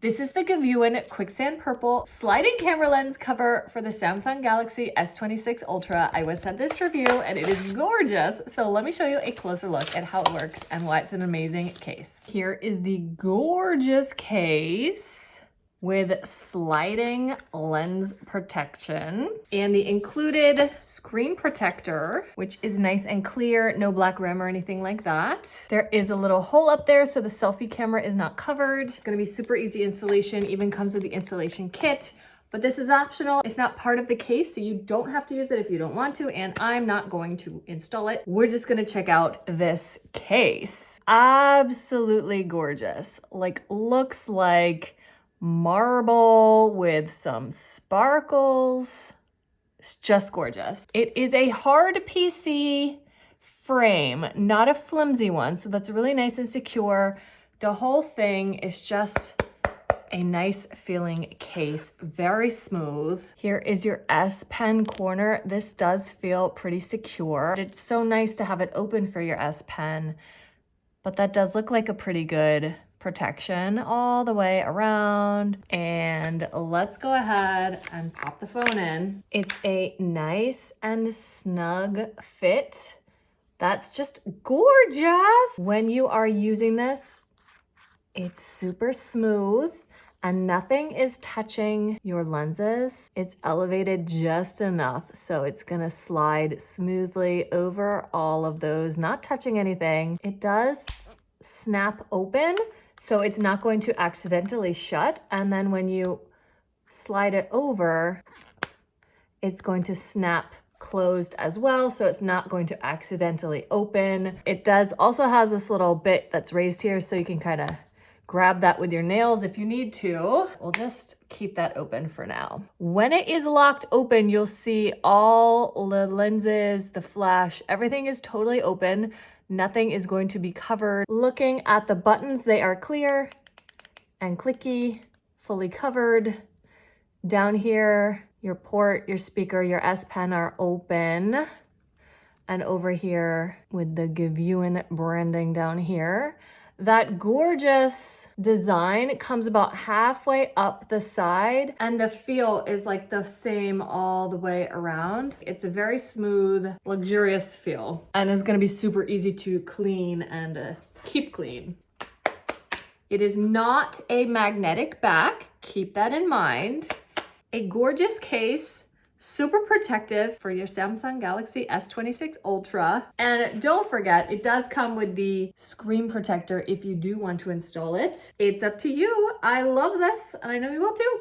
This is the Gviewin Quicksand Purple sliding camera lens cover for the Samsung Galaxy S26 Ultra. I was sent this review and it is gorgeous. So let me show you a closer look at how it works and why it's an amazing case. Here is the gorgeous case with sliding lens protection and the included screen protector, which is nice and clear, no black rim or anything like that. There is a little hole up there so the selfie camera is not covered. It's gonna be super easy installation, even comes with the installation kit, but this is optional. It's not part of the case, so you don't have to use it if you don't want to, and I'm not going to install it. We're just gonna check out this case. Absolutely gorgeous. Like, looks like marble with some sparkles. It's just gorgeous. It is a hard PC frame, not a flimsy one, so that's really nice and secure. The whole thing is just a nice feeling case, very smooth. Here is your S Pen corner. This does feel pretty secure. It's so nice to have it open for your S Pen, but that does look like a pretty good protection all the way around. And let's go ahead and pop the phone in. It's a nice and snug fit. That's just gorgeous. When you are using this, it's super smooth and nothing is touching your lenses. It's elevated just enough so it's gonna slide smoothly over all of those, not touching anything. It does snap open, so it's not going to accidentally shut. And then when you slide it over, it's going to snap closed as well, so it's not going to accidentally open. It does also has this little bit that's raised here, so you can kind of grab that with your nails if you need to. We'll just keep that open for now. When it is locked open, you'll see all the lenses, the flash, everything is totally open. Nothing is going to be covered. Looking at the buttons, they are clear and clicky, fully covered. Down here, your port, your speaker, your S Pen are open. And over here with the Gviewin branding down here. That gorgeous design comes about halfway up the side, and the feel is like the same all the way around. It's a very smooth, luxurious feel, and is gonna be super easy to clean and keep clean. It is not a magnetic back, keep that in mind. A gorgeous case, super protective for your Samsung Galaxy S26 Ultra. And don't forget, it does come with the screen protector if you do want to install it. It's up to you. I love this, and I know you will too.